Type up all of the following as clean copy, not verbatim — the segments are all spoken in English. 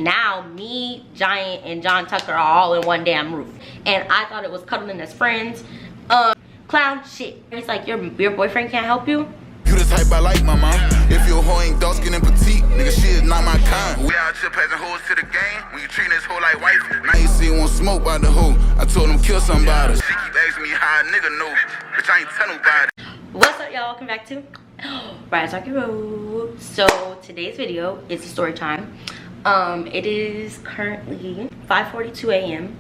now me, Giant, and John Tucker are all in one damn roof. And I thought it was cuddling as friends. Clown shit. He's like, your boyfriend can't help you? You the type I like, mama. If your hoe ain't dark skin and petite, nigga, she is not my kind. We out here passing hoes to the game. When you treat this hoe like wife, I ain't seen one smoke by the hoe. I told him kill somebody. She keep asking me how a nigga know, bitch, I ain't tell nobody. What's up, y'all? Welcome back to Riah Talking Road. So today's video is a story time. It is currently 5:42 a.m.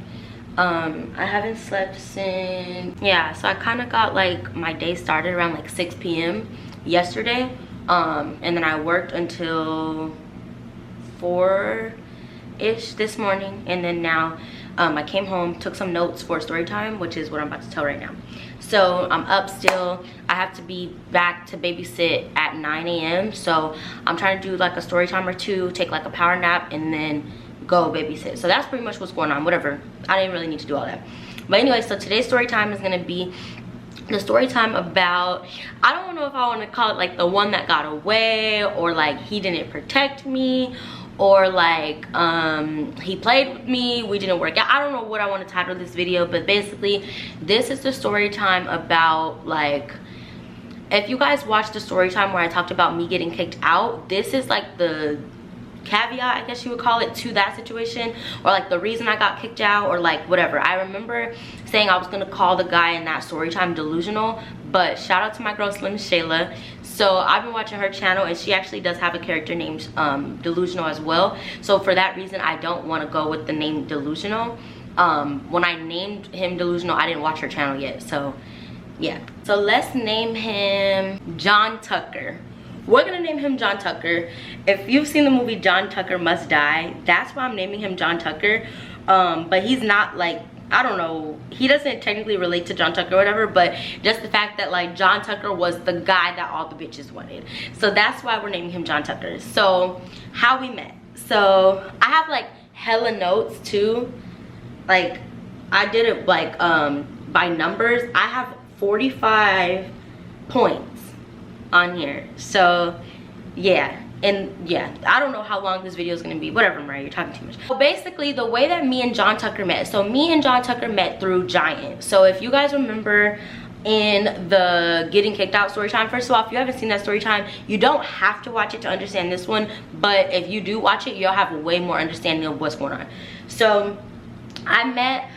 I haven't slept since, yeah, so I kind of got like my day started around like 6 p.m. yesterday, and then I worked until 4-ish this morning, and then now I came home, took some notes for story time, which is what I'm about to tell right now. So I'm up still. I have to be back to babysit at 9 a.m. so I'm trying to do like a story time or two, take like a power nap, and then go babysit. So that's pretty much what's going on. Whatever, I didn't really need to do all that. But anyway, so today's story time is going to be the story time about, I don't know if I want to call it like the one that got away, or like he didn't protect me, or like he played with me, we didn't work out. I don't know what I want to title this video, but basically this is the story time about, like, if you guys watched the story time where I talked about me getting kicked out, this is like the caveat, I guess you would call it, to that situation, or like the reason I got kicked out, or like whatever. I remember saying I was gonna call the guy in that story time delusional, but shout out to my girl Slim Shayla. So I've been watching her channel, and she actually does have a character named Delusional as well. So for that reason, I don't want to go with the name Delusional. When I named him Delusional, I didn't watch her channel yet, so yeah. So let's name him John Tucker. We're gonna name him John Tucker. If you've seen the movie John Tucker Must Die, that's why I'm naming him John Tucker. But he's not, like, I don't know, he doesn't technically relate to John Tucker or whatever, but just the fact that like John Tucker was the guy that all the bitches wanted. So that's why we're naming him John Tucker. So how we met. So I have like hella notes too. Like I did it like by numbers. I have 45 points on here. So yeah, and yeah, I don't know how long this video is gonna be. Whatever, Mariah, you're talking too much. So basically the way that me and John Tucker met, so me and John Tucker met through Giant. So if you guys remember in the getting kicked out story time, first of all, if you haven't seen that story time, you don't have to watch it to understand this one, but if you do watch it, you'll have a way more understanding of what's going on. So I met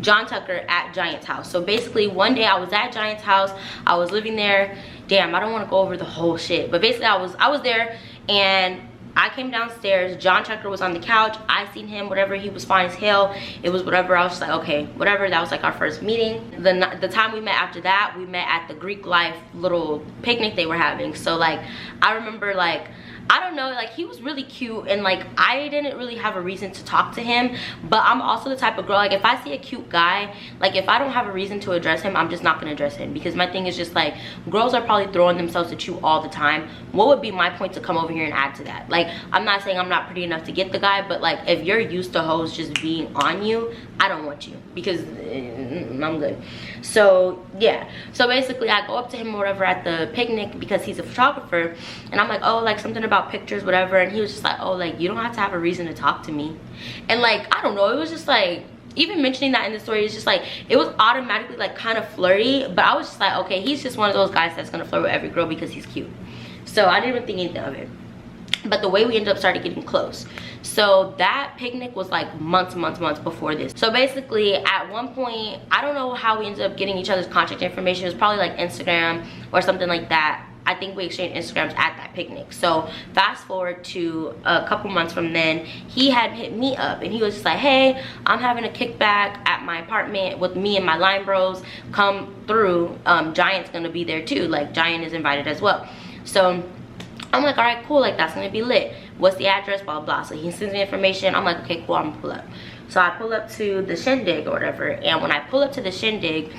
John Tucker at Giant's house. So basically one day I was at Giant's house, I was living there. Damn, I don't want to go over the whole shit, but basically I was there, and I came downstairs. John Tucker was on the couch. I seen him, whatever, he was fine as hell. It was whatever. I was just like, okay, whatever. That was like our first meeting. The time we met after that, we met at the Greek life little picnic they were having. So like I remember, like, I don't know, like he was really cute, and like I didn't really have a reason to talk to him, but I'm also the type of girl, like if I see a cute guy, like if I don't have a reason to address him, I'm just not gonna address him, because my thing is just like, girls are probably throwing themselves at you all the time. What would be my point to come over here and add to that? Like, I'm not saying I'm not pretty enough to get the guy, but like if you're used to hoes just being on you, I don't want you, because I'm good. So yeah, so basically I go up to him or whatever at the picnic because he's a photographer, and I'm like, oh, like something about pictures, whatever, and he was just like, oh, like you don't have to have a reason to talk to me. And like, I don't know, it was just like, even mentioning that in the story is just like, it was automatically like kind of flirty, but I was just like, okay, he's just one of those guys that's gonna flirt with every girl because he's cute. So I didn't even think anything of it. But the way we ended up started getting close. So that picnic was like months before this. So basically at one point, I don't know how we ended up getting each other's contact information. It was probably like Instagram or something like that. I think we exchanged Instagrams at that picnic. So fast forward to a couple months from then, he had hit me up and he was just like, hey, I'm having a kickback at my apartment with me and my line bros, come through. Giant's gonna be there too, like Giant is invited as well. So I'm like, all right, cool, like that's gonna be lit. What's the address, blah blah. So he sends me information. I'm like, okay, cool, I'm gonna pull up. So I pull up to the shindig or whatever, and when I pull up to the shindig,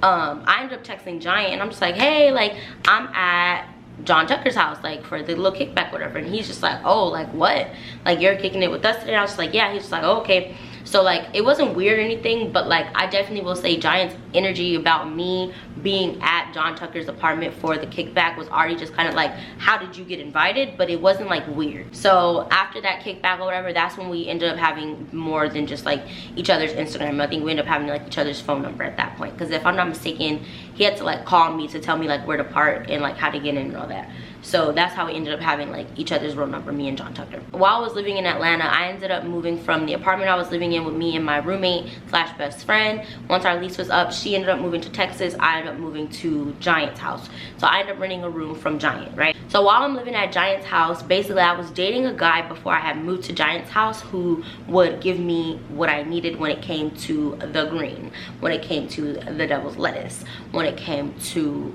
I ended up texting Giant, and I'm just like, hey, like I'm at John Tucker's house, like for the little kickback, whatever. And he's just like, oh, like what? Like you're kicking it with us today? I was just like, yeah. He's just like, oh, okay. So like it wasn't weird or anything, but like I definitely will say Giant's energy about me being at John Tucker's apartment for the kickback was already just kind of like, how did you get invited? But it wasn't like weird. So after that kickback or whatever, that's when we ended up having more than just like each other's Instagram. I think we ended up having like each other's phone number at that point, because if I'm not mistaken, he had to like call me to tell me like where to park and like how to get in and all that. So that's how we ended up having like each other's real number, me and John Tucker. While I was living in Atlanta, I ended up moving from the apartment I was living in with me and my roommate slash best friend. Once our lease was up, she ended up moving to Texas. I ended up moving to Giant's house. So I ended up renting a room from Giant, right? So while I'm living at Giant's house, basically I was dating a guy before I had moved to Giant's house who would give me what I needed when it came to the green, when it came to the devil's lettuce, when it came to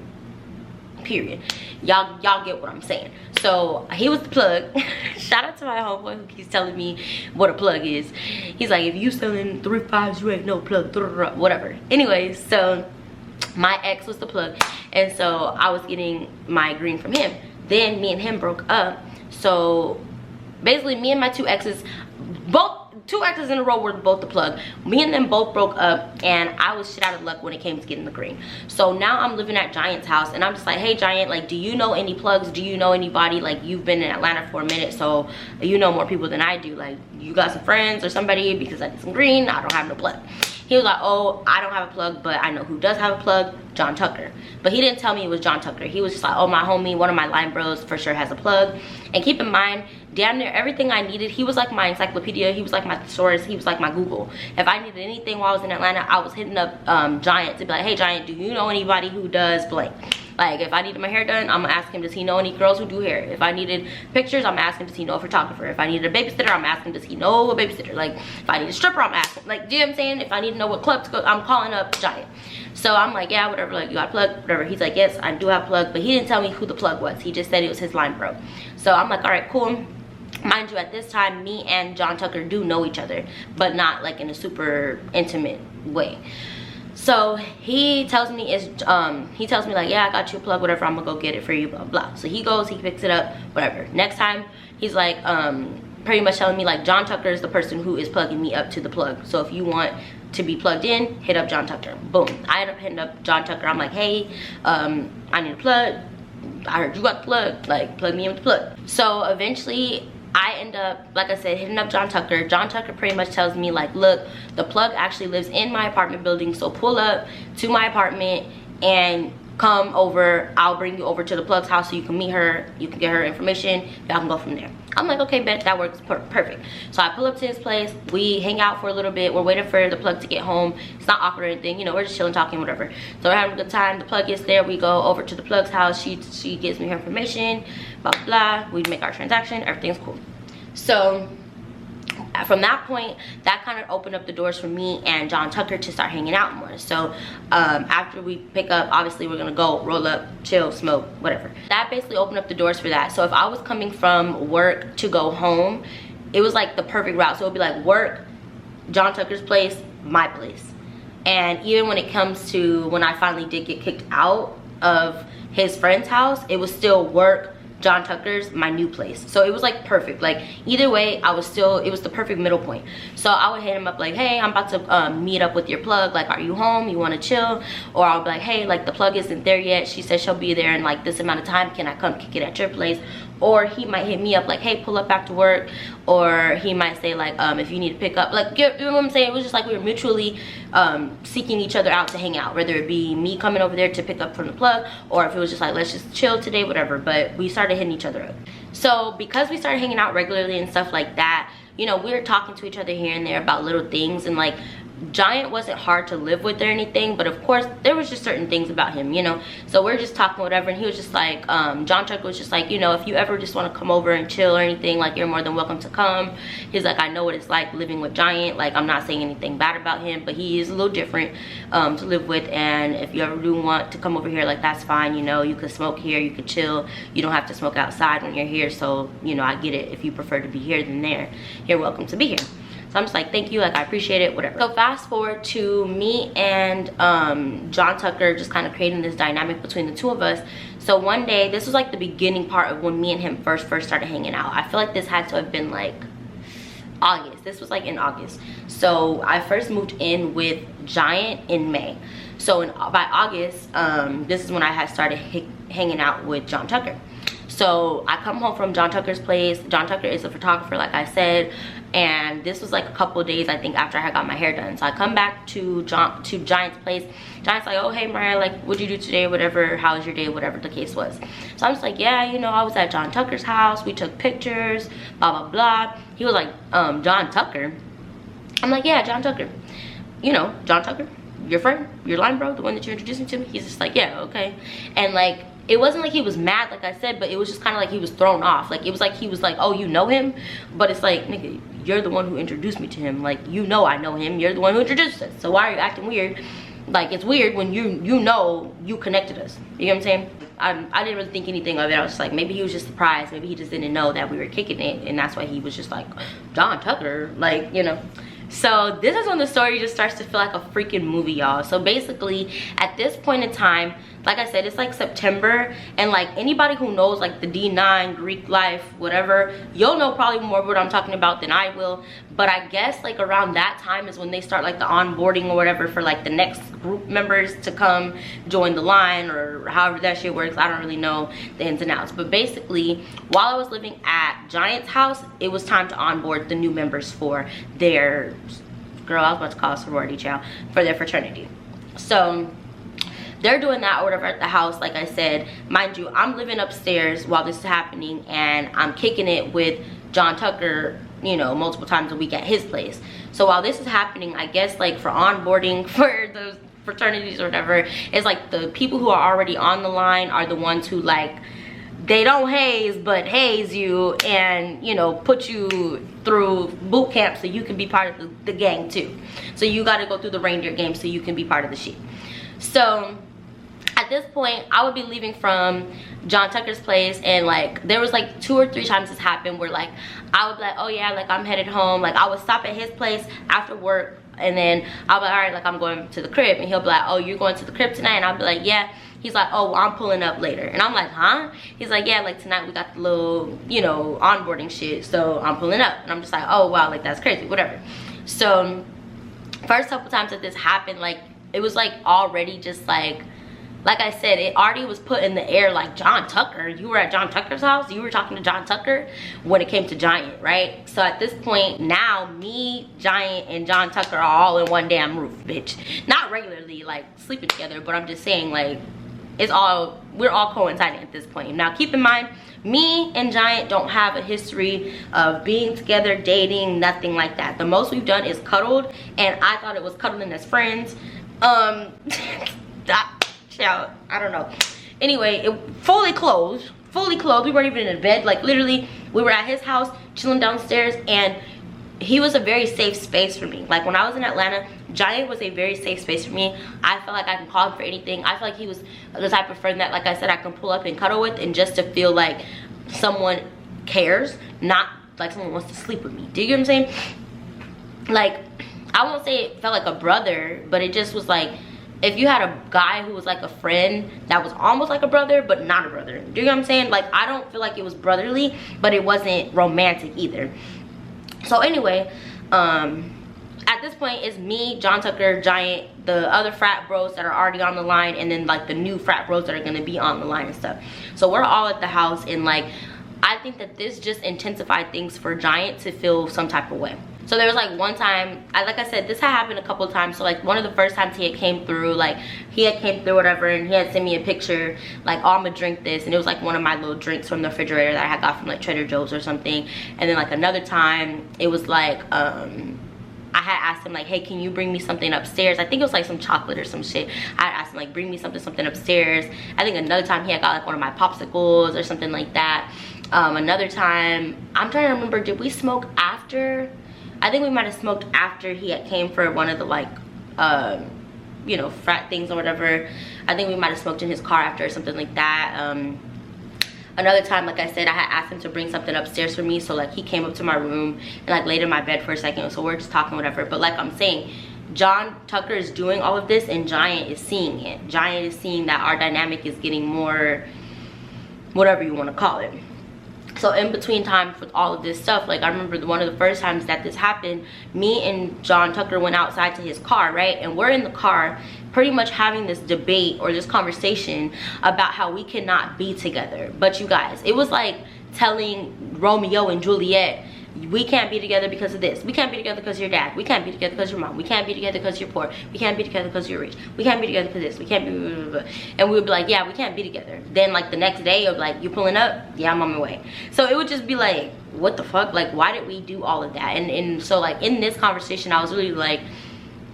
period. Y'all get what I'm saying. So he was the plug. Shout out to my homeboy who keeps telling me what a plug is. He's like, if you selling 3 5s, you ain't no plug, whatever. Anyways, so my ex was the plug, and so I was getting my green from him. Then me and him broke up. So basically me and my two exes, two exes in a row, were both the plug. Me and them both broke up, and I was shit out of luck when it came to getting the green. So now I'm living at Giant's house, and I'm just like, hey Giant, like, do you know any plugs? Do you know anybody? Like, you've been in Atlanta for a minute, so you know more people than I do. Like, you got some friends or somebody, because I need some green. I don't have no plug. He was like, oh, I don't have a plug, but I know who does have a plug, John Tucker. But he didn't tell me it was John Tucker. He was just like, oh, my homie, one of my line bros for sure has a plug. And keep in mind, damn near everything I needed, he was like my encyclopedia. He was like my thesaurus. He was like my Google. If I needed anything while I was in Atlanta, I was hitting up Giant to be like, hey Giant, do you know anybody who does blank? Like, if I needed my hair done, I'm gonna ask him, does he know any girls who do hair? If I needed pictures, I'm asking, does he know a photographer? If I needed a babysitter, I'm asking, does he know a babysitter? Like, if I need a stripper, I'm asking. Like, do you know what I'm saying? If I need to know what club to go, I'm calling up Giant. So I'm like, yeah, whatever, like, you got a plug, whatever. He's like, yes, I do have a plug, but he didn't tell me who the plug was. He just said it was his line bro. So I'm like, all right, cool. Mind you, at this time, me and John Tucker do know each other, but not like in a super intimate way. So he tells me like, yeah, I got you a plug, whatever, I'm gonna go get it for you, blah blah. So he goes, he picks it up, whatever. Next time he's like pretty much telling me like, John Tucker is the person who is plugging me up to the plug, so if you want to be plugged in, hit up John Tucker. Boom, I end up hitting up John Tucker. I'm like, hey, I need a plug, I heard you got the plug, like, plug me in with the plug. So eventually I end up, like I said, hitting up John Tucker. John Tucker pretty much tells me like, look, the plug actually lives in my apartment building, so pull up to my apartment and come over. I'll bring you over to the plug's house so you can meet her, you can get her information, y'all can go from there. I'm like, okay, bet, that works perfect. So I pull up to his place, we hang out for a little bit, we're waiting for the plug to get home. It's not awkward or anything, you know, we're just chilling, talking, whatever. So we're having a good time. The plug gets there, we go over to the plug's house, she gives me her information, blah blah, we make our transaction, everything's cool. So from that point, that kind of opened up the doors for me and John Tucker to start hanging out more. So after we pick up, obviously we're gonna go roll up, chill, smoke, whatever. That basically opened up the doors for that. So if I was coming from work to go home, it was like the perfect route. So it would be like work, John Tucker's place, my place. And even when it comes to when I finally did get kicked out of his friend's house, it was still work, John Tucker's, my new place. So it was like perfect. Like either way, I was still, it was the perfect middle point. So I would hit him up like, hey, I'm about to meet up with your plug, like, are you home, you want to chill? Or I'll be like, hey, like the plug isn't there yet, she said she'll be there in like this amount of time, can I come kick it at your place? Or he might hit me up like, hey, pull up back to work. Or he might say like, if you need to pick up, like, you know what I'm saying? It was just like we were mutually seeking each other out to hang out, whether it be me coming over there to pick up from the plug, or if it was just like, let's just chill today, whatever. But we started hitting each other up. So because we started hanging out regularly and stuff like that, you know, we were talking to each other here and there about little things. And like, Giant wasn't hard to live with or anything, but of course there was just certain things about him, you know. So we're just talking whatever, and he was just like, John Tucker was just like, you know, if you ever just want to come over and chill or anything, like, you're more than welcome to come. He's like, I know what it's like living with Giant. Like, I'm not saying anything bad about him, but he is a little different to live with, and if you ever do want to come over here, like, that's fine, you know. You could smoke here, you could chill, you don't have to smoke outside when you're here. So, you know, I get it. If you prefer to be here than there, you're welcome to be here. So I'm just like, thank you, like, I appreciate it, whatever. So fast forward to me and John Tucker just kind of creating this dynamic between the two of us. So one day, this was like the beginning part of when me and him first started hanging out. I feel like this had to have been like August. This was like in August. So I first moved in with Giant in May. So by August, this is when I had started hanging out with John Tucker. So I come home from John Tucker's place. John Tucker is a photographer, like I said, and this was like a couple of days, I think, after I had got my hair done. So I come back to Giant's place. Giant's like, oh, hey, Mariah, like, what'd you do today? Whatever, how was your day? Whatever the case was. So I'm just like, yeah, you know, I was at John Tucker's house. We took pictures, blah, blah, blah. He was like, John Tucker? I'm like, yeah, John Tucker. You know, John Tucker, your friend, your line bro, the one that you introduced me to me. He's just like, yeah, okay. And like, it wasn't like he was mad, like I said, but it was just kind of like he was thrown off. Like, it was like he was like, oh, you know him? But it's like, nigga, you're the one who introduced me to him. Like, you know I know him. You're the one who introduced us. So why are you acting weird? Like, it's weird when you know you connected us. You know what I'm saying? I didn't really think anything of it. I was just like, maybe he was just surprised. Maybe he just didn't know that we were kicking it. And that's why he was just like, John Tucker. Like, you know. So this is when the story just starts to feel like a freaking movie, y'all. So basically, at this point in time, like I said, it's like September, and like anybody who knows like the D9, Greek life, whatever, you'll know probably more what I'm talking about than I will. But I guess like around that time is when they start like the onboarding or whatever for like the next group members to come join the line, or however that shit works. I don't really know the ins and outs. But basically, while I was living at Giant's house, it was time to onboard the new members for their, girl, I was about to call a sorority child, for their fraternity. So they're doing that or whatever at the house. Like I said, mind you, I'm living upstairs while this is happening, and I'm kicking it with John Tucker, you know, multiple times a week at his place. So while this is happening, I guess like for onboarding for those fraternities or whatever, it's like the people who are already on the line are the ones who like, they don't haze but haze you, and you know, put you through boot camp so you can be part of the gang too. So you got to go through the reindeer game so you can be part of the shit. So at this point, I would be leaving from John Tucker's place, and like there was like 2 or 3 times this happened where like I would be like, oh yeah, like I'm headed home. Like I would stop at his place after work, and then I'll be like, all right, like I'm going to the crib, and he'll be like, oh, you're going to the crib tonight? And I'll be like, yeah. He's like, oh, well, I'm pulling up later. And I'm like, huh? He's like, yeah, like tonight we got the little, you know, onboarding shit, so I'm pulling up. And I'm just like, oh wow, like that's crazy, whatever. So first couple times that this happened, like it was like already just like I said, it already was put in the air like, John Tucker, you were at John Tucker's house, you were talking to John Tucker, when it came to Giant, right? So at this point now, me, Giant, and John Tucker are all in one damn roof, bitch. Not regularly like sleeping together, but I'm just saying like we're all coinciding at this point. Now keep in mind, me and Giant don't have a history of being together, dating, nothing like that. The most we've done is cuddled, and I thought it was cuddling as friends. I don't know. Anyway, it fully clothed. We weren't even in bed. Like literally, we were at his house chilling downstairs, and he was a very safe space for me. Like when I was in Atlanta, Giant was a very safe space for me. I felt like I can call him for anything. I feel like he was the type of friend that, like I said, I can pull up and cuddle with, and just to feel like someone cares, not like someone wants to sleep with me. Do you get what I'm saying? Like, I won't say it felt like a brother, but it just was like, if you had a guy who was like a friend that was almost like a brother but not a brother. Do you know what I'm saying? Like, I don't feel like it was brotherly, but it wasn't romantic either. So anyway, at this point, it's me, John Tucker, Giant, the other frat bros that are already on the line, and then like the new frat bros that are gonna be on the line and stuff. So we're all at the house, and like I think that this just intensified things for Giant to feel some type of way. So there was like one time, like I said, this had happened a couple of times. So like one of the first times he had came through, like he had came through whatever, and he had sent me a picture like, oh, I'm gonna drink this, and it was like one of my little drinks from the refrigerator that I had got from like Trader Joe's or something. And then like another time it was like I had asked him like, hey, can you bring me something upstairs? I think it was like some chocolate or some shit. I had asked him like, bring me something upstairs. I think another time he had got like one of my popsicles or something like that. Another time, I'm trying to remember, did we smoke after? I think we might have smoked after he had came for one of the like you know, frat things or whatever. I think we might have smoked in his car after or something like that. Another time, like I said, I had asked him to bring something upstairs for me, so like he came up to my room and like laid in my bed for a second, so we're just talking whatever. But like I'm saying, John Tucker is doing all of this, and Giant is seeing it. Giant is seeing that our dynamic is getting more, whatever you want to call it. So in between time with all of this stuff, like I remember one of the first times that this happened, me and John Tucker went outside to his car, right? And we're in the car pretty much having this debate or this conversation about how we cannot be together. But you guys, it was like telling Romeo and Juliet, we can't be together because of this. We can't be together because of your dad. We can't be together because of your mom. We can't be together because you're poor. We can't be together because you're rich. We can't be together because this. We can't be blah, blah, blah. And we would be like, yeah, we can't be together. Then like the next day of like, you pulling up? Yeah, I'm on my way. So it would just be like, what the fuck? Like, why did we do all of that? And so like in this conversation, I was really like,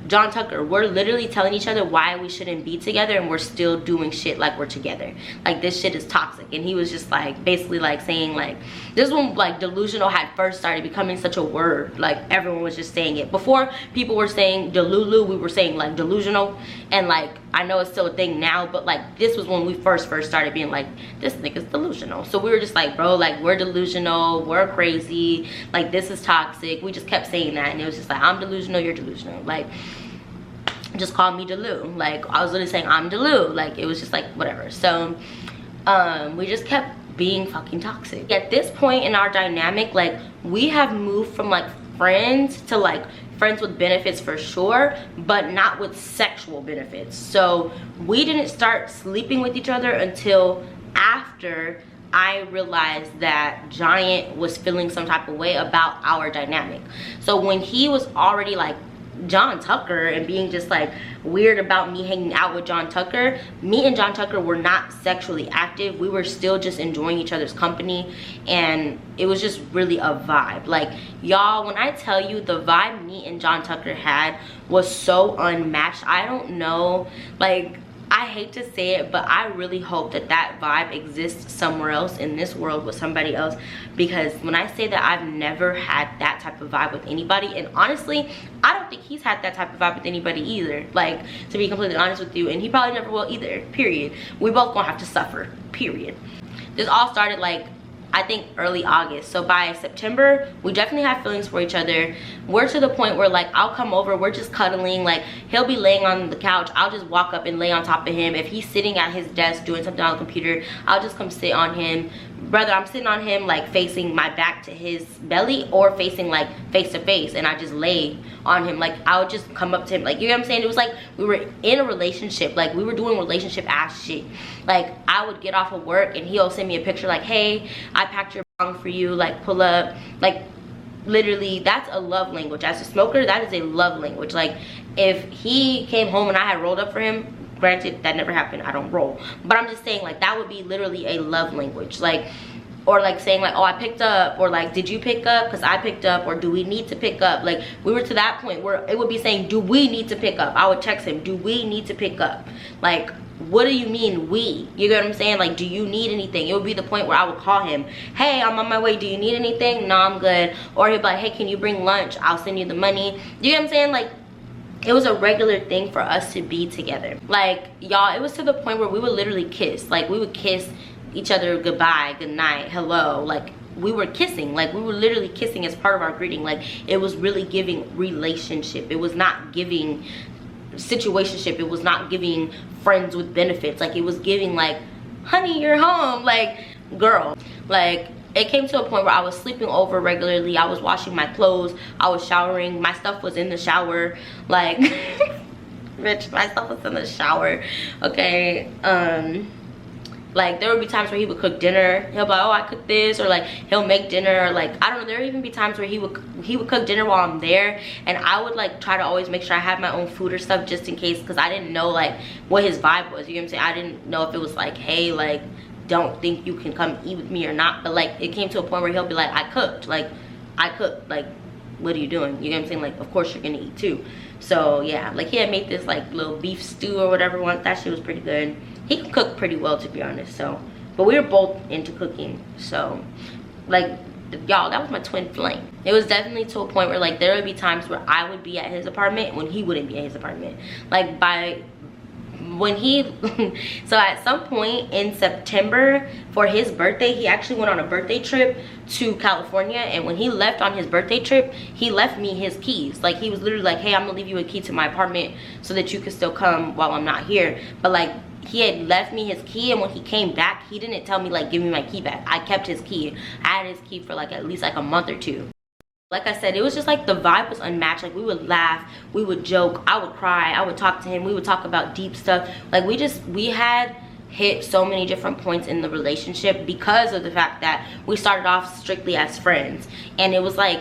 John Tucker, we're literally telling each other why we shouldn't be together, and we're still doing shit like we're together. Like, this shit is toxic. And he was just like basically like saying like, this one, like delusional had first started becoming such a word. Like everyone was just saying it. Before people were saying delulu, we were saying like delusional. And like, I know it's still a thing now, but like this was when we first started being like, this nigga's delusional. So we were just like, bro, like we're delusional, we're crazy, like this is toxic. We just kept saying that, and it was just like, I'm delusional, you're delusional. Like, just call me Delu. Like I was literally saying I'm Delu. Like it was just like whatever. So we just kept being fucking toxic. At this point in our dynamic, like we have moved from like friends to like friends with benefits for sure, but not with sexual benefits. So we didn't start sleeping with each other until after I realized that Giant was feeling some type of way about our dynamic. So when he was already like John Tucker and being just like weird about me hanging out with John Tucker, me and John Tucker were not sexually active. We were still just enjoying each other's company, and it was just really a vibe. Like y'all, when I tell you the vibe me and John Tucker had was so unmatched, I don't know, like I hate to say it, but I really hope that that vibe exists somewhere else in this world with somebody else. Because when I say that I've never had that type of vibe with anybody, and honestly, I don't think he's had that type of vibe with anybody either. Like, to be completely honest with you, and he probably never will either, period. We both gonna have to suffer, period. This all started like, I think early August. So by September, we definitely have feelings for each other. We're to the point where like I'll come over, we're just cuddling, like he'll be laying on the couch, I'll just walk up and lay on top of him. If he's sitting at his desk doing something on the computer, I'll just come sit on him. Whether I'm sitting on him like facing my back to his belly or facing like face to face, and I just lay on him. Like I would just come up to him, like, you know what I'm saying? It was like we were in a relationship, like we were doing relationship ass shit. Like I would get off of work and he'll send me a picture like, hey, I packed your bong for you, like pull up. Like literally, that's a love language. As a smoker, that is a love language. Like if he came home and I had rolled up for him, granted that never happened, I don't roll, but I'm just saying like that would be literally a love language. Like, or like saying like, oh, I picked up, or like, did you pick up because I picked up, or do we need to pick up? Like we were to that point where it would be saying, do we need to pick up? I would text him, do we need to pick up? Like, what do you mean we? You get what I'm saying? Like, do you need anything? It would be the point where I would call him, hey, I'm on my way, do you need anything? No, I'm good. Or he'd be like, hey, can you bring lunch? I'll send you the money. You get what I'm saying? Like, it was a regular thing for us to be together. Like, y'all, it was to the point where we would literally kiss. Like, we would kiss each other goodbye, good night, hello. Like, we were kissing. Like, we were literally kissing as part of our greeting. Like, it was really giving relationship. It was not giving situationship. It was not giving friends with benefits. Like, it was giving like, honey, you're home. Like, girl. Like, it came to a point where I was sleeping over regularly. I was washing my clothes, I was showering, my stuff was in the shower. Like bitch, my stuff was in the shower. Okay, like there would be times where he would cook dinner. He'll be like, oh, I cooked this, or like he'll make dinner, or like I don't know, there would even be times where he would cook dinner while I'm there, and I would like try to always make sure I have my own food or stuff just in case, because I didn't know like what his vibe was. You know what I'm saying? I didn't know if it was like, hey, like, don't think you can come eat with me or not. But like it came to a point where he'll be like, I cooked, like what are you doing? You know what I'm saying? Like, of course you're gonna eat too. So yeah, like he had made this like little beef stew or whatever once. That shit was pretty good. He can cook pretty well, to be honest. So, but we were both into cooking. So like, y'all, that was my twin flame. It was definitely to a point where like there would be times where I would be at his apartment when he wouldn't be at his apartment. Like when he so at some point in September for his birthday, he actually went on a birthday trip to California, and when he left on his birthday trip, he left me his keys. Like he was literally like, hey, I'm gonna leave you a key to my apartment so that you can still come while I'm not here. But like he had left me his key, and when he came back, he didn't tell me like give me my key back. I kept his key. I had his key for like at least like a month or 2. Like I said, it was just like the vibe was unmatched. Like we would laugh, we would joke, I would cry, I would talk to him, we would talk about deep stuff. Like we had hit so many different points in the relationship because of the fact that we started off strictly as friends. And it was like,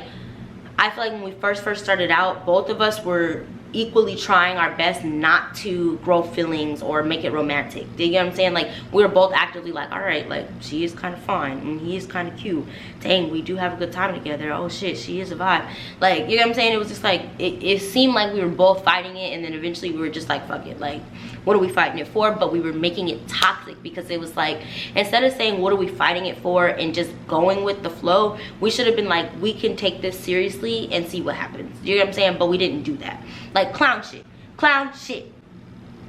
I feel like when we first started out, both of us were equally trying our best not to grow feelings or make it romantic. Do you get what I'm saying? Like we were both actively like, all right, like she is kind of fine and he is kind of cute, dang, we do have a good time together, oh shit, she is a vibe. Like, you know what I'm saying? It was just like it seemed like we were both fighting it, and then eventually we were just like, fuck it, like what are we fighting it for? But we were making it toxic because it was like, instead of saying what are we fighting it for and just going with the flow, we should have been like, we can take this seriously and see what happens. You know what I'm saying? But we didn't do that. Like clown shit.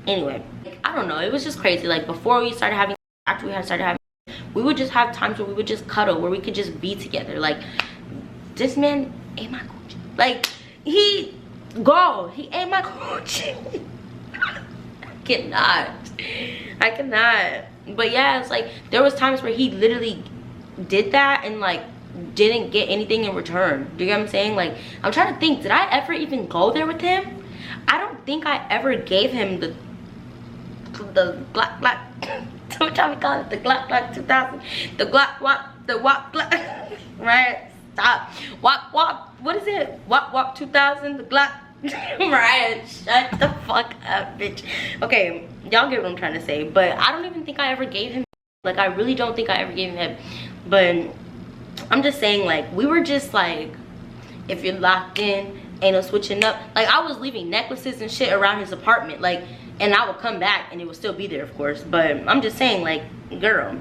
Anyway, like, I don't know, it was just crazy. Like before we started having, after we had started having, we would just have times where we would just cuddle, where we could just be together. Like this man ate my coochie. Like he ate my coochie. I cannot. But yeah, it's like there was times where he literally did that and like didn't get anything in return. Do you get what I'm saying? Like I'm trying to think, did I ever even go there with him? I don't think I ever gave him the Glock what y'all be calling it, the Glock 2000, the Glock right, stop, what is it, Wop 2000, the Glock. Mariah, shut the fuck up, bitch. Okay, y'all get what I'm trying to say. But I don't even think I ever gave him, like I really don't think I ever gave him head. But I'm just saying, like we were just like, if you're locked in, ain't no switching up. Like I was leaving necklaces and shit around his apartment, like, and I would come back and it would still be there, of course. But I'm just saying, like, girl,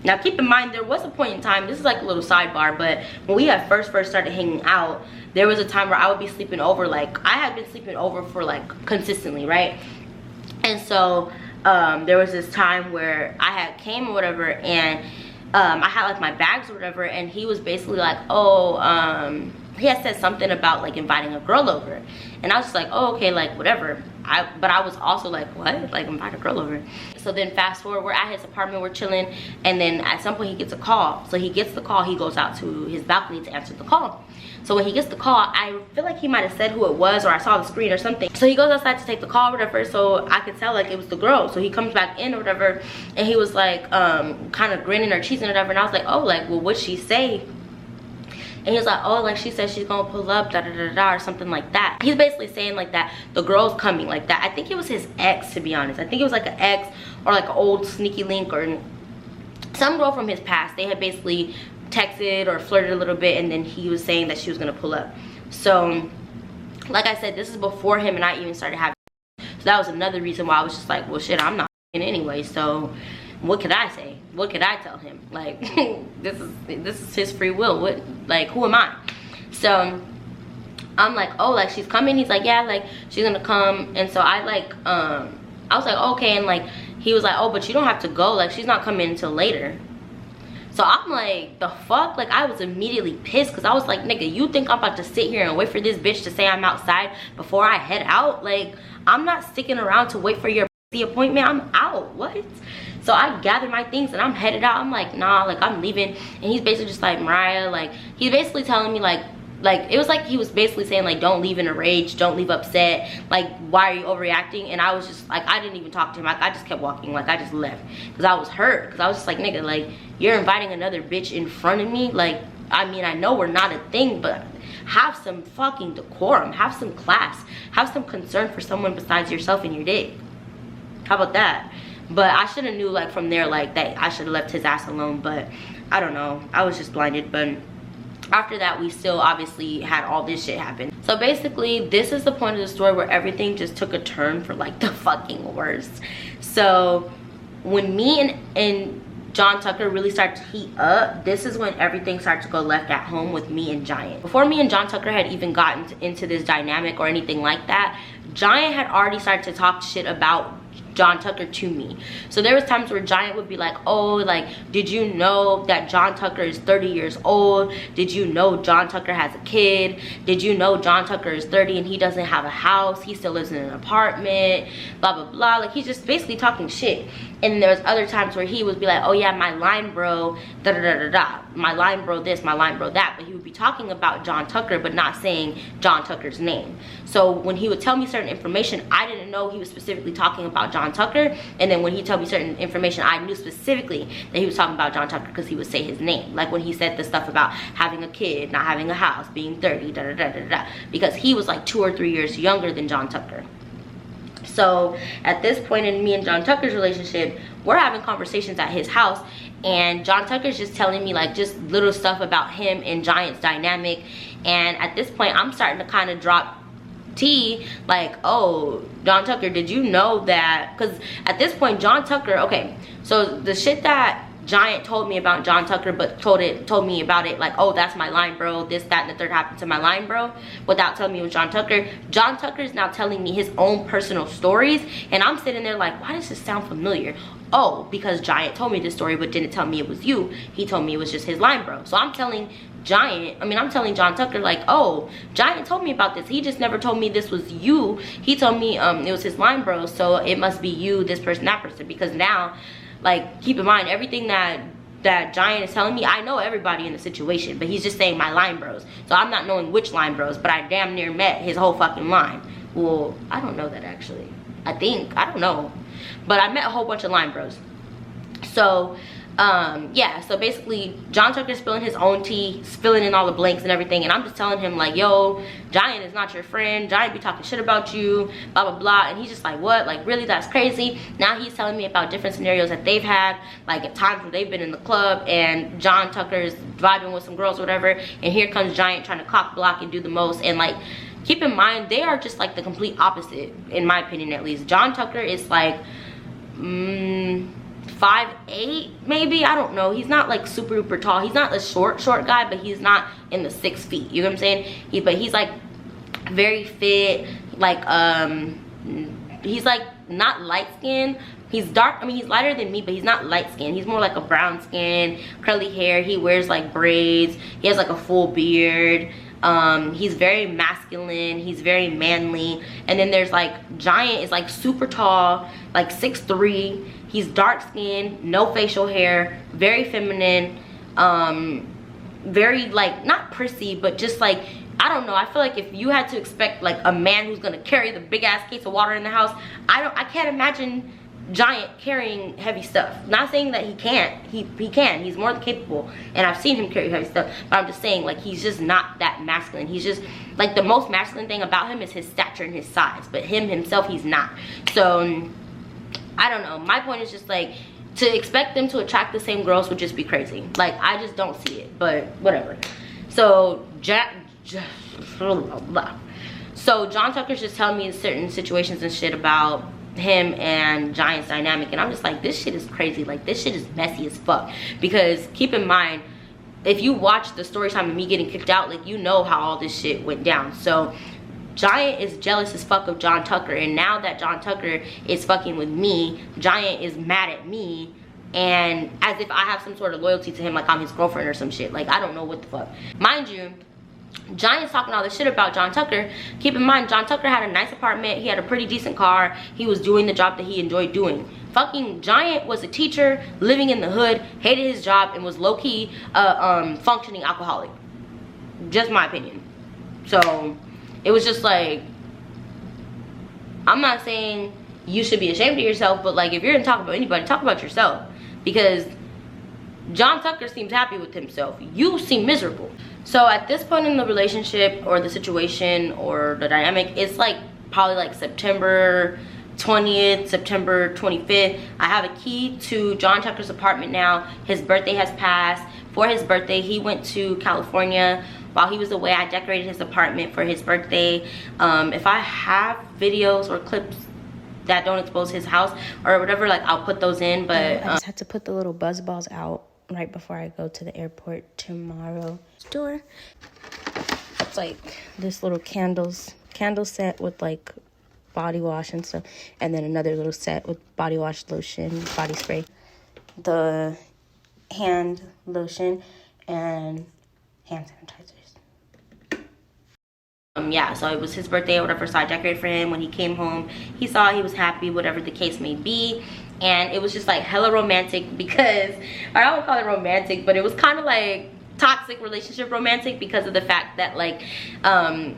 now keep in mind there was a point in time, this is like a little sidebar, but when we had first started hanging out, there was a time where I would be sleeping over. Like I had been sleeping over for like consistently, right? And so there was this time where I had came or whatever, and I had like my bags or whatever, and he was basically like, oh, he had said something about like inviting a girl over, and I was just like, oh, okay, like whatever. But I was also like, what? Like invite a girl over? So then fast forward, we're at his apartment, we're chilling, and then at some point he gets a call. So he gets the call, he goes out to his balcony to answer the call. So when he gets the call, I feel like he might have said who it was, or I saw the screen or something. So he goes outside to take the call or whatever, so I could tell like it was the girl. So he comes back in or whatever, and he was like kind of grinning or cheesing or whatever, and I was like, oh, like, well, what'd she say? And he was like, oh, like she said she's gonna pull up, da da da da, or something like that. He's basically saying like that the girl's coming, like that. I think it was his ex, to be honest. I think it was like an ex or like an old sneaky link or some girl from his past. They had basically texted or flirted a little bit, and then he was saying that she was gonna pull up. So like I said, this is before him and I even started having. So that was another reason why I was just like, well shit, I'm not anyway, so what could I say? What could I tell him? Like this is his free will. What, like, who am I? So I'm like, oh, like she's coming. He's like, yeah, like she's gonna come. And so I like I was like, okay. And like he was like, oh, but you don't have to go, like she's not coming until later. So I'm like, the fuck? Like I was immediately pissed, because I was like, nigga, you think I'm about to sit here and wait for this bitch to say I'm outside before I head out? Like I'm not sticking around to wait for your appointment. I'm out. What? So I gathered my things and I'm headed out. I'm like, nah, like I'm leaving. And he's basically just like, Mariah, like he's basically telling me like it was like he was basically saying like, don't leave in a rage, don't leave upset, like why are you overreacting? And I was just like, I didn't even talk to him. Like I just kept walking, like I just left, because I was hurt, because I was just like, nigga, like you're inviting another bitch in front of me. Like I mean, I know we're not a thing, but have some fucking decorum, have some class, have some concern for someone besides yourself and your dick. How about that? But I should have knew like from there, like that I should have left his ass alone. But I don't know, I was just blinded. But after that, we still obviously had all this shit happen. So basically, this is the point of the story where everything just took a turn for like the fucking worst. So when me and John Tucker really started to heat up, this is when everything started to go left at home with me and Giant. Before me and John Tucker had even gotten into this dynamic or anything like that, Giant had already started to talk shit about John Tucker to me. So there was times where Giant would be like, oh, like, did you know that John Tucker is 30 years old? Did you know John Tucker has a kid? Did you know John Tucker is 30 and he doesn't have a house? He still lives in an apartment, blah, blah, blah. Like, he's just basically talking shit. And there was other times where he would be like, oh yeah, my line bro, da da da da da. My line bro this, my line bro that. But he would be talking about John Tucker, but not saying John Tucker's name. So when he would tell me certain information, I didn't know he was specifically talking about John Tucker. And then when he told me certain information, I knew specifically that he was talking about John Tucker because he would say his name. Like when he said the stuff about having a kid, not having a house, being 30, da da da da da. Because he was like 2 or 3 years younger than John Tucker. So at this point in me and John Tucker's relationship, we're having conversations at his house, and John Tucker's just telling me like just little stuff about him and Giant's dynamic. And at this point, I'm starting to kind of drop tea, like, oh, John Tucker, did you know that? Because at this point, John Tucker, okay, so the shit that Giant told me about John Tucker, but told me about it like, oh, that's my line bro, this, that, and the third happened to my line bro, without telling me it was John Tucker. John Tucker is now telling me his own personal stories, and I'm sitting there like, why does this sound familiar? Oh, because Giant told me this story but didn't tell me it was you. He told me it was just his line bro. So I'm telling I'm telling John Tucker like, oh, Giant told me about this. He just never told me this was you. He told me it was his line bro, so it must be you, this person, that person. Because now, like, keep in mind, everything that Giant is telling me, I know everybody in the situation, but he's just saying my line bros. So I'm not knowing which line bros, but I damn near met his whole fucking line. Well, I don't know that actually. I don't know. But I met a whole bunch of line bros. So, yeah, so basically John Tucker's spilling his own tea, filling in all the blanks and everything, and I'm just telling him like, yo, Giant is not your friend, Giant be talking shit about you, blah blah blah. And he's just like, what? Like, really? That's crazy. Now he's telling me about different scenarios that they've had, like at times where they've been in the club and John Tucker's vibing with some girls or whatever, and here comes Giant trying to cock block and do the most. And like, keep in mind, they are just like the complete opposite, in my opinion at least. John Tucker is like 5'8", maybe, I don't know. He's not like super duper tall. He's not a short guy, but he's not in the 6 feet, you know what I'm saying? But he's like very fit, like he's like not light skinned. He's dark, I mean, he's lighter than me, but he's not light skinned. He's more like a brown skin, curly hair. He wears like braids. He has like a full beard. He's very masculine, he's very manly. And then there's like Giant is like super tall, like 6'3". He's dark skinned, no facial hair, very feminine, very like not prissy, but just like, I don't know, I feel like if you had to expect like a man who's gonna carry the big ass case of water in the house, I can't imagine Giant carrying heavy stuff. Not saying that he can't, he can, he's more than capable, and I've seen him carry heavy stuff, but I'm just saying like, he's just not that masculine. He's just like, the most masculine thing about him is his stature and his size, but him himself, he's not. So I don't know, my point is just like, to expect them to attract the same girls would just be crazy. Like, I just don't see it, but whatever. So so John Tucker's just telling me certain situations and shit about him and Giant's dynamic, and I'm just like, this shit is crazy. Like, this shit is messy as fuck. Because keep in mind, if you watch the story time of me getting kicked out, like, you know how all this shit went down. So Giant is jealous as fuck of John Tucker, and now that John Tucker is fucking with me, Giant is mad at me, and as if I have some sort of loyalty to him, like I'm his girlfriend or some shit. Like, I don't know what the fuck. Mind you, Giant's talking all this shit about John Tucker. Keep in mind, John Tucker had a nice apartment, he had a pretty decent car, he was doing the job that he enjoyed doing. Fucking Giant was a teacher, living in the hood, hated his job, and was low-key functioning alcoholic. Just my opinion. So it was just like, I'm not saying you should be ashamed of yourself, but like, if you're gonna talk about anybody, talk about yourself. Because John Tucker seems happy with himself, you seem miserable. So at this point in the relationship or the situation or the dynamic, it's like probably like September 20th, September 25th. I have a key to John Tucker's apartment now. His birthday has passed. For his birthday, he went to California. While he was away, I decorated his apartment for his birthday. If I have videos or clips that don't expose his house or whatever, like, I'll put those in. But I just had to put the little buzz balls out right before I go to the airport tomorrow. Store. It's like this little candle set with like body wash and stuff. And then another little set with body wash, lotion, body spray. The hand lotion and hand sanitizers. Yeah, so it was his birthday or whatever, so I decorated for him. When he came home, he saw, he was happy, whatever the case may be. And it was just like hella romantic because, or I won't call it romantic, but it was kind of like toxic relationship romantic because of the fact that like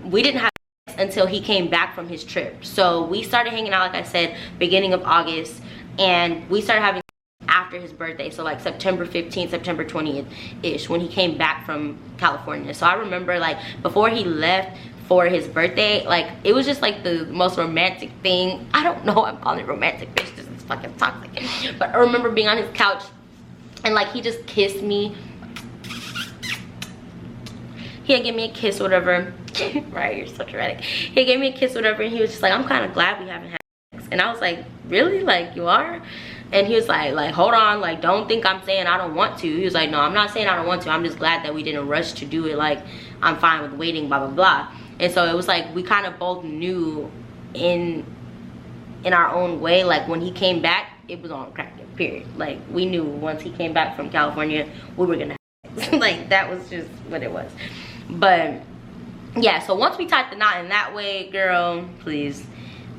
we didn't have sex until he came back from his trip. So we started hanging out, like I said, beginning of August, and we started having after his birthday, so like September 15th, September 20th ish, when he came back from California. So I remember like before he left for his birthday, like it was just like the most romantic thing. I don't know, I'm calling it romantic, bitch, this is fucking toxic. But I remember being on his couch and like he just kissed me. He had given me a kiss or whatever. Right, you're so dramatic. He gave me a kiss or whatever, and he was just like, I'm kind of glad we haven't had sex. And I was like, really? Like, you are? And he was like, hold on, like, don't think I'm saying I don't want to. He was like, no, I'm not saying I don't want to. I'm just glad that we didn't rush to do it. Like, I'm fine with waiting, blah, blah, blah. And so it was like, we kind of both knew in our own way, like, when he came back, it was on cracking, period. Like, we knew once he came back from California, we were gonna have sex. Like, that was just what it was. But, yeah, so once we tied the knot in that way, girl, please,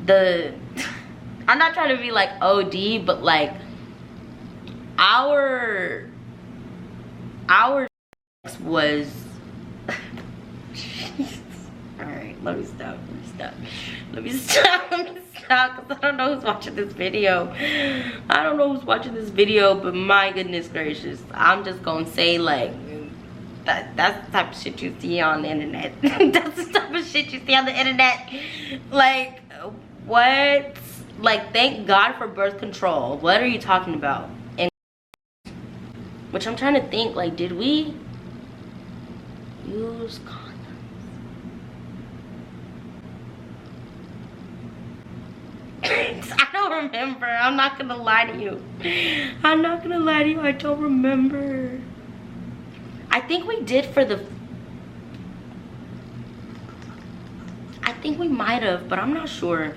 I'm not trying to be like OD, but like our was all right, let me stop because I don't know who's watching this video. But my goodness gracious, I'm just gonna say like that's the type of shit you see on the internet. That's the type of shit you see on the internet. Like, what? Like, thank God for birth control. What are you talking about? And which I'm trying to think, like, did we use condoms? I don't remember. I'm not gonna lie to you. I don't remember. I think we did for the, I think we might have, but I'm not sure.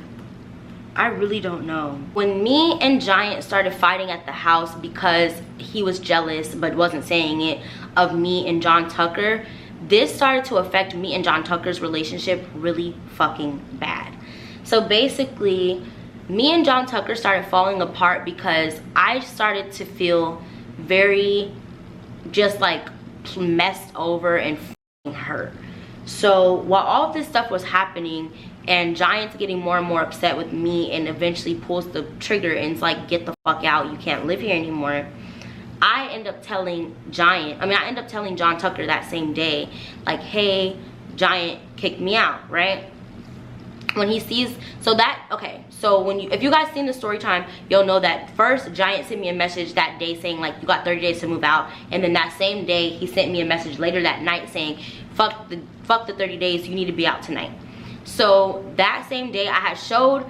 I really don't know. When me and Giant started fighting at the house because he was jealous but wasn't saying it of me and John Tucker, this started to affect me and John Tucker's relationship really fucking bad. So basically, me and John Tucker started falling apart because I started to feel very just like messed over and hurt. So while all of this stuff was happening and Giant's getting more and more upset with me and eventually pulls the trigger and it's like, get the fuck out, you can't live here anymore, I end up telling John Tucker that same day, like, hey, Giant kicked me out, right? When he sees, so if you guys seen the story time, you'll know that first Giant sent me a message that day saying like, you got 30 days to move out, and then that same day he sent me a message later that night saying, fuck the 30 days, you need to be out tonight. So that same day I had showed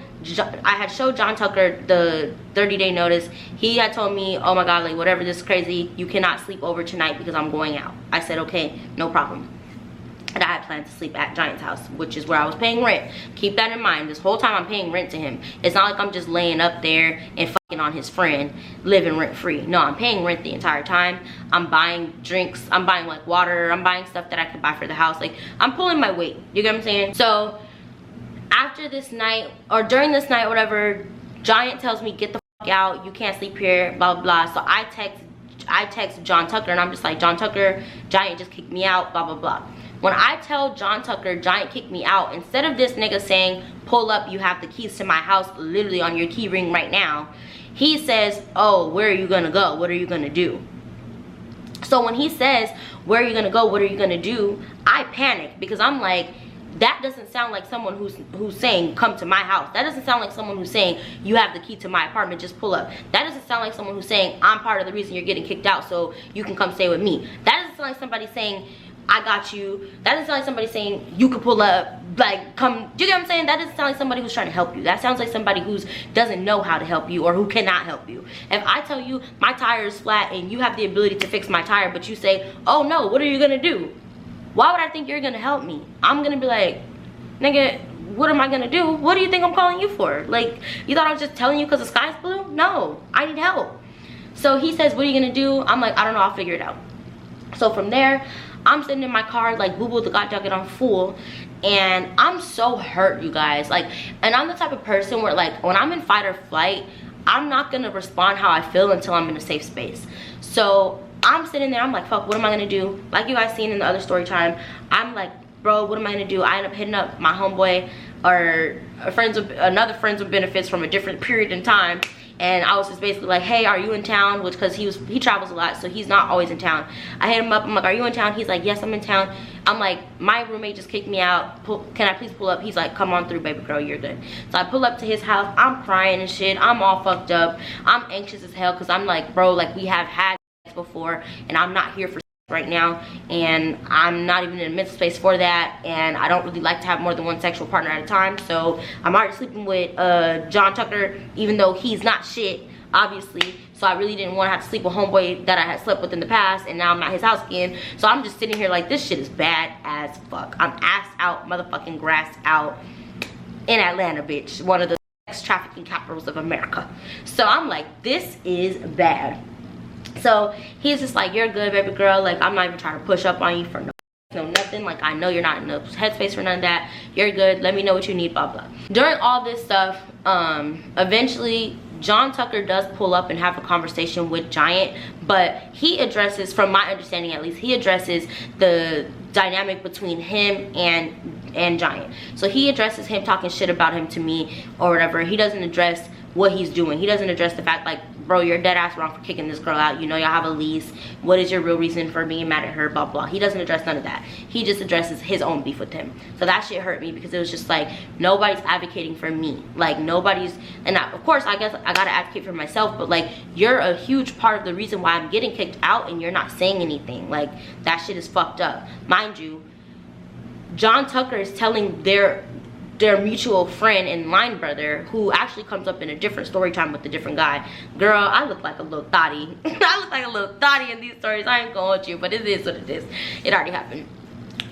John Tucker the 30-day notice. He had told me, oh my god, like, whatever, this is crazy, you cannot sleep over tonight because I'm going out. I said, okay, no problem. And I had planned to sleep at Giant's house, which is where I was paying rent. Keep that in mind. This whole time I'm paying rent to him. It's not like I'm just laying up there and fucking on his friend, living rent free. No, I'm paying rent the entire time. I'm buying drinks. I'm buying like water. I'm buying stuff that I could buy for the house. Like, I'm pulling my weight. You get what I'm saying? So after this night, or during this night, whatever, Giant tells me, get the fuck out. You can't sleep here, blah, blah, blah. So I text John Tucker, and I'm just like, John Tucker, Giant just kicked me out, blah, blah, blah. When I tell John Tucker, Giant kicked me out, instead of this nigga saying, pull up, you have the keys to my house literally on your key ring right now, he says, oh, where are you gonna go? What are you gonna do? So when he says, where are you gonna go? What are you gonna do? I panic because I'm like, that doesn't sound like someone who's saying, come to my house. That doesn't sound like someone who's saying, you have the key to my apartment, just pull up. That doesn't sound like someone who's saying, I'm part of the reason you're getting kicked out, so you can come stay with me. That doesn't sound like somebody saying, I got you. That doesn't sound like somebody saying, you can pull up, like, come. Do you get what I'm saying? That doesn't sound like somebody who's trying to help you. That sounds like somebody who doesn't know how to help you or who cannot help you. If I tell you my tire is flat and you have the ability to fix my tire, but you say, oh no, what are you gonna do? Why would I think you're gonna help me? I'm gonna be like, nigga, what am I gonna do? What do you think I'm calling you for? Like, you thought I was just telling you because the sky's blue? No, I need help. So he says, what are you gonna do? I'm like, I don't know, I'll figure it out. So from there, I'm sitting in my car, like, boo-boo the god jacket on full, and I'm so hurt, you guys. Like, and I'm the type of person where, like, when I'm in fight or flight, I'm not gonna respond how I feel until I'm in a safe space. So I'm sitting there, I'm like, fuck, what am I gonna do? Like you guys seen in the other story time, I'm like, bro, what am I gonna do? I end up hitting up my homeboy or another friends with benefits from a different period in time, and I was just basically like, hey, are you in town? Which, because he travels a lot, so he's not always in town. I hit him up, I'm like, are you in town? He's like, yes, I'm in town. I'm like, my roommate just kicked me out, can I please pull up? He's like, come on through, baby girl, you're good. So I pull up to his house, I'm crying and shit, I'm all fucked up, I'm anxious as hell, because I'm like, bro, like, we have had before, and I'm not here for right now, and I'm not even in a mental space for that, and I don't really like to have more than one sexual partner at a time. So I'm already sleeping with John Tucker, even though he's not shit, obviously. So I really didn't want to have to sleep with homeboy that I had slept with in the past, and now I'm at his house again. So I'm just sitting here like, this shit is bad as fuck. I'm ass out, motherfucking grass out in Atlanta, bitch, one of the sex trafficking capitals of America. So I'm like, this is bad. So he's just like, you're good, baby girl, like, I'm not even trying to push up on you for no nothing, like, I know you're not in the headspace for none of that, you're good, let me know what you need, blah blah. During all this stuff, eventually John Tucker does pull up and have a conversation with Giant, but he addresses, from my understanding at least, he addresses the dynamic between him and Giant. So he addresses him talking shit about him to me or whatever. He doesn't address what he's doing. He doesn't address the fact, like, bro, you're dead ass wrong for kicking this girl out. You know y'all have a lease. What is your real reason for being mad at her? Blah blah. He doesn't address none of that. He just addresses his own beef with him. So that shit hurt me, because it was just like, nobody's advocating for me. Like, nobody's, and of course I guess I gotta advocate for myself, but like, you're a huge part of the reason why I'm getting kicked out, and you're not saying anything. Like, that shit is fucked up. Mind you, John Tucker is telling their mutual friend and line brother, who actually comes up in a different story time with a different guy. Girl, I look like a little thotty. I look like a little thotty in these stories. I ain't going with you, but it is what it is. It already happened.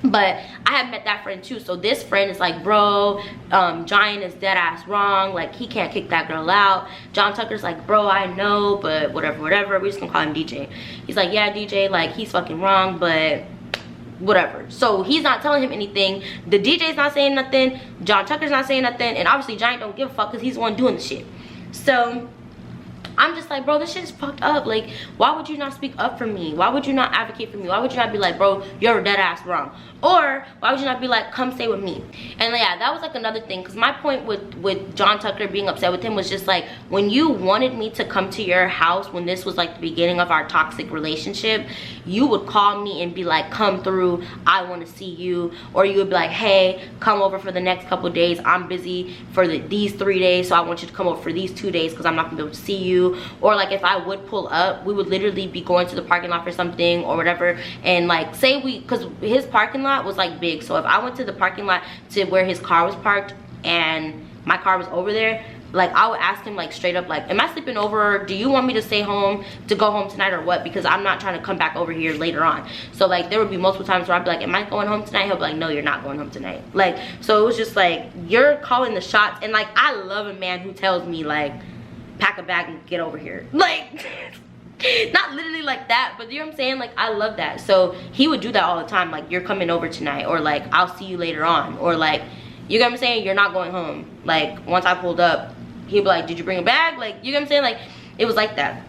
But I have met that friend too. So this friend is like, bro, Giant is dead ass wrong, like, he can't kick that girl out. John Tucker's like, bro, I know, but whatever, we're just gonna call him DJ. He's like, yeah, DJ, like, he's fucking wrong, but whatever. So he's not telling him anything. The DJ's not saying nothing. John Tucker's not saying nothing. And obviously Giant don't give a fuck, because he's the one doing the shit. So I'm just like, bro, this shit is fucked up. Like, why would you not speak up for me? Why would you not advocate for me? Why would you not be like, bro, you're dead ass wrong? Or why would you not be like, come stay with me? And yeah, that was like another thing, because my point with John Tucker being upset with him was just like, when you wanted me to come to your house, when this was like the beginning of our toxic relationship, you would call me and be like, come through, I want to see you. Or you would be like, hey, come over for the next couple of days, I'm busy for these 3 days, so I want you to come over for these 2 days, because I'm not gonna be able to see you. Or like, if I would pull up, we would literally be going to the parking lot for something or whatever, and like, say because his parking lot was like big, so if I went to the parking lot to where his car was parked and my car was over there, like, I would ask him like straight up, like, am I sleeping over? Do you want me to stay home, to go home tonight, or what? Because I'm not trying to come back over here later on. So like, there would be multiple times where I'd be like, am I going home tonight? He'll be like, no, you're not going home tonight. Like, so it was just like, you're calling the shots. And like, I love a man who tells me like, pack a bag and get over here. Like, not literally like that, but you know what I'm saying? Like, I love that. So he would do that all the time, like, you're coming over tonight, or like, I'll see you later on, or like, you know what I'm saying, you're not going home. Like, once I pulled up, he'd be like, did you bring a bag? Like, you know what I'm saying? Like, it was like that.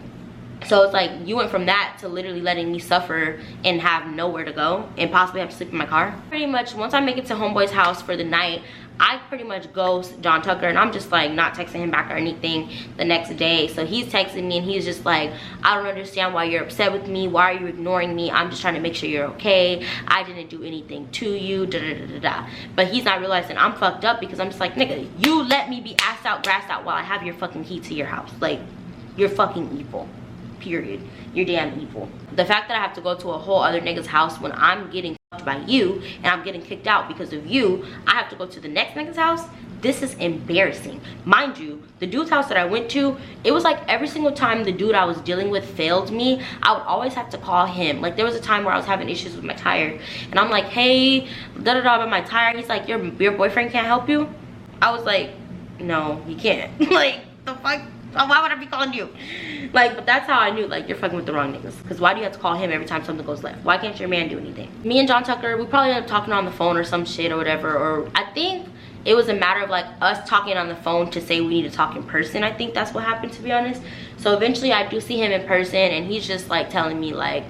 So it's like, you went from that to literally letting me suffer and have nowhere to go and possibly have to sleep in my car. Pretty much, once I make it to homeboy's house for the night, I pretty much ghost John Tucker, and I'm just like not texting him back or anything the next day. So he's texting me and he's just like, I don't understand why you're upset with me. Why are you ignoring me? I'm just trying to make sure you're okay. I didn't do anything to you, da da da da da. But he's not realizing I'm fucked up, because I'm just like, nigga, you let me be ass out, grass out while I have your fucking key to your house. Like, you're fucking evil. Period. You're damn evil. The fact that I have to go to a whole other nigga's house when I'm getting fucked by you and I'm getting kicked out because of you, I have to go to the next nigga's house. This is embarrassing. Mind you, the dude's house that I went to, it was like every single time the dude I was dealing with failed me, I would always have to call him. Like, there was a time where I was having issues with my tire, and I'm like, hey, da da da about my tire. He's like, your boyfriend can't help you? I was like, no, you can't. Like, the fuck? Why would I be calling you? Like, but that's how I knew, like, you're fucking with the wrong niggas. Because why do you have to call him every time something goes left? Why can't your man do anything? Me and John Tucker, we probably ended up talking on the phone or some shit or whatever. Or I think it was a matter of, like, us talking on the phone to say we need to talk in person. I think that's what happened, to be honest. So eventually I do see him in person, and he's just, like, telling me, like,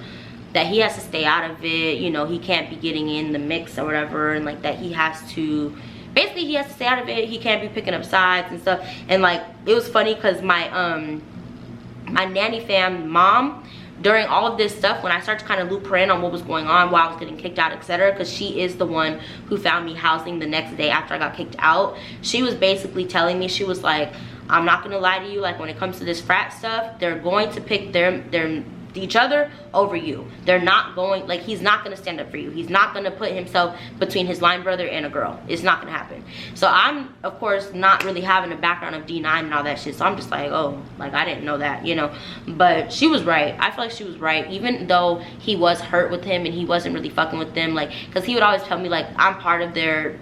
that he has to stay out of it. You know, he can't be getting in the mix or whatever. And, like, that he has to... Basically, he has to stay out of it. He can't be picking up sides and stuff. And, like, it was funny because my my nanny fam mom, during all of this stuff, when I started to kind of loop her in on what was going on, why I was getting kicked out, etc., because she is the one who found me housing the next day after I got kicked out, she was basically telling me, she was like, I'm not gonna lie to you, like, when it comes to this frat stuff, they're going to pick each other over you. They're not going, like, he's not gonna stand up for you. He's not gonna put himself between his line brother and a girl. It's not gonna happen. So I'm, of course, not really having a background of D9 and all that shit, so I'm just like, oh, like, I didn't know that, you know. But she was right. I feel like she was right, even though he was hurt with him and he wasn't really fucking with them, like, because he would always tell me, like, I'm part of their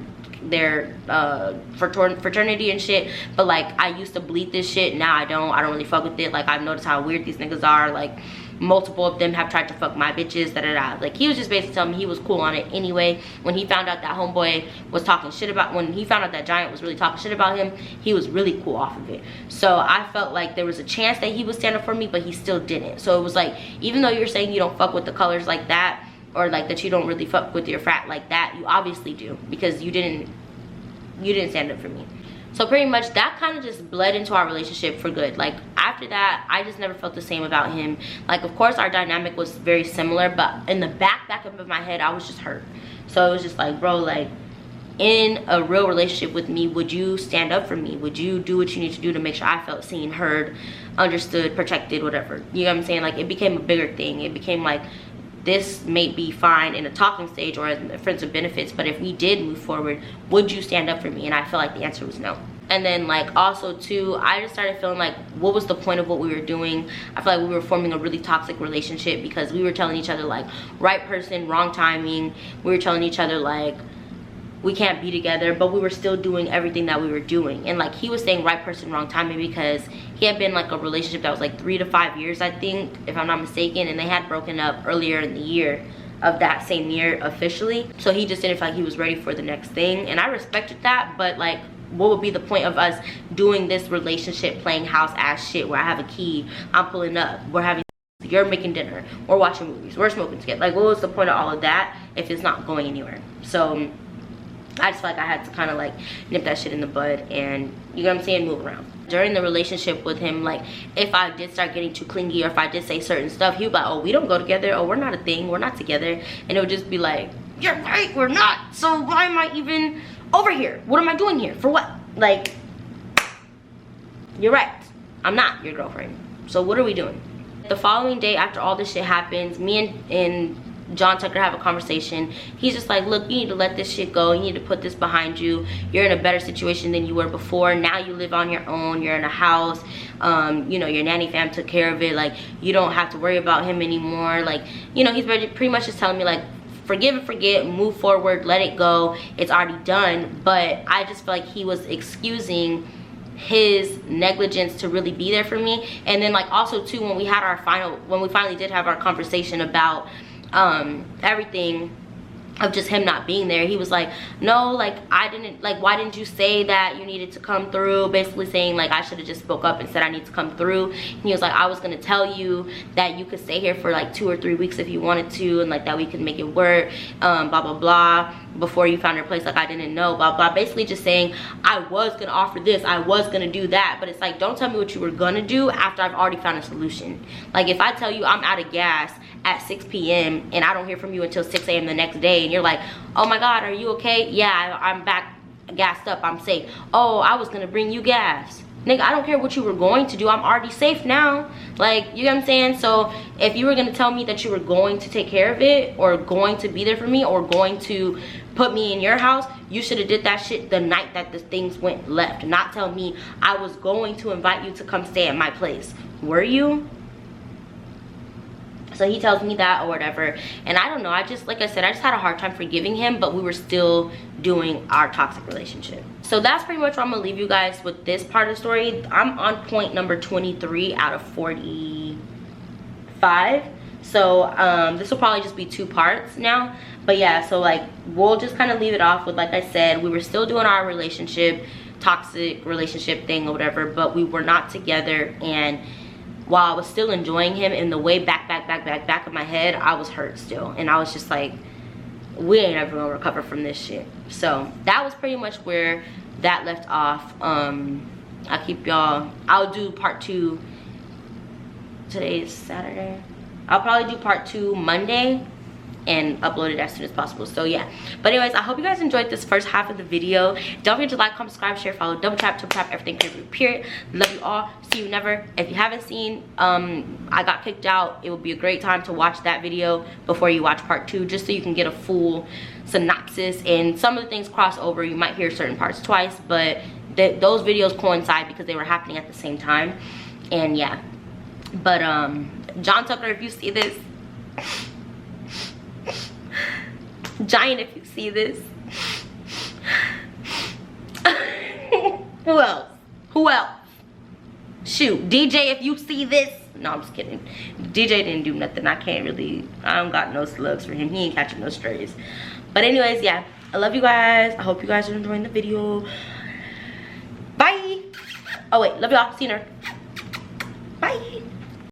fraternity and shit, but, like, I used to bleed this shit. Now I don't really fuck with it. Like, I've noticed how weird these niggas are. Like, multiple of them have tried to fuck my bitches, like, he was just basically telling me he was cool on it anyway. When he found out that homeboy was talking shit about, when he found out that Giant was really talking shit about him, he was really cool off of it. So I felt like there was a chance that he would stand up for me, but he still didn't. So it was like, even though you're saying you don't fuck with the colors like that, or like that you don't really fuck with your frat like that, you obviously do, because you didn't stand up for me. So pretty much that kind of just bled into our relationship for good. Like, after that, I just never felt the same about him. Like, of course our dynamic was very similar, but in the back of my head, I was just hurt. So it was just like, bro, like, in a real relationship with me, would you stand up for me? Would you do what you need to do to make sure I felt seen, heard, understood, protected, whatever? You know what I'm saying? Like, it became a bigger thing. It became like, this may be fine in a talking stage or as friends with benefits, but if we did move forward, would you stand up for me? And I feel like the answer was no. And then, like, also too, I just started feeling like, what was the point of what we were doing? I feel like we were forming a really toxic relationship because we were telling each other, like, right person, wrong timing. We were telling each other, like, we can't be together, but we were still doing everything that we were doing. And, like, he was saying right person, wrong timing because he had been, like, a relationship that was like 3 to 5 years, I think, if I'm not mistaken, and they had broken up earlier in the year of that same year officially. So he just didn't feel like he was ready for the next thing, and I respected that. But, like, what would be the point of us doing this relationship, playing house ass shit where I have a key, I'm pulling up, we're having, you're making dinner, we're watching movies, we're smoking together? Like, what was the point of all of that if it's not going anywhere? So I just feel like I had to kind of, like, nip that shit in the bud and, you know what I'm saying, move around. During the relationship with him, like, if I did start getting too clingy or if I did say certain stuff, he would be like, oh, we don't go together, oh, we're not a thing, we're not together. And it would just be like, you're right, we're not, so why am I even over here? What am I doing here? For what? Like, you're right, I'm not your girlfriend, so what are we doing? The following day, after all this shit happens, me and John Tucker have a conversation. He's just like, look, you need to let this shit go. You need to put this behind you. You're in a better situation than you were before. Now you live on your own. You're in a house. You know, your nanny fam took care of it. Like, you don't have to worry about him anymore. Like, you know, he's pretty much just telling me, like, forgive and forget, move forward, let it go. It's already done. But I just feel like he was excusing his negligence to really be there for me. And then, like, also too, when we finally did have our conversation about everything of just him not being there, he was like, no, like, I didn't, like, why didn't you say that you needed to come through? Basically saying, like, I should have just spoke up and said I need to come through. And he was like, I was gonna tell you that you could stay here for like 2 or 3 weeks if you wanted to, and like that we could make it work, blah blah blah, before you found your place. Like, I didn't know, blah blah. Basically just saying, I was gonna offer this, I was gonna do that. But it's like, don't tell me what you were gonna do after I've already found a solution. Like, if I tell you I'm out of gas at 6 p.m. and I don't hear from you until 6 a.m. the next day, and you're like, oh my god, are you okay? Yeah, I'm back gassed up, I'm safe. Oh, I was gonna bring you gas. Nigga, I don't care what you were going to do, I'm already safe now. Like, you know what I'm saying? So if you were gonna tell me that you were going to take care of it, or going to be there for me, or going to put me in your house, you should have did that shit the night that the things went left. Not tell me I was going to invite you to come stay at my place. Were you? So So he tells me that or whatever, and I don't know, I just, like I said, I just had a hard time forgiving him, but we were still doing our toxic relationship. So that's pretty much where I'm gonna leave you guys with this part of the story. I'm on point number 23 out of 45. So this will probably just be 2 parts now. But yeah, so like we'll just kind of leave it off with, like I said, we were still doing our relationship, toxic relationship thing or whatever, but we were not together. And while I was still enjoying him, in the way back of my head, I was hurt still. And I was just like, we ain't ever gonna recover from this shit. So that was pretty much where that left off. I'll do part 2. Today is Saturday. I'll probably do part 2 Monday and upload it as soon as possible. So yeah, but anyways, I hope you guys enjoyed this first half of the video. Don't forget to like, comment, subscribe, share, follow, double tap, triple tap, everything, period. Love you all. See you never. If you haven't seen I Got Kicked Out, it would be a great time to watch that video before you watch part 2, just so you can get a full synopsis. And some of the things cross over. You might hear certain parts twice, but those videos coincide because they were happening at the same time. And yeah, but John Tucker, if you see this, Giant, if you see this, who else, shoot, DJ, if you see this, no, I'm just kidding. DJ didn't do nothing. I don't got no slugs for him. He ain't catching no strays. But anyways, yeah, I love you guys. I hope you guys are enjoying the video. Bye. Oh wait, love y'all. See you later. Bye.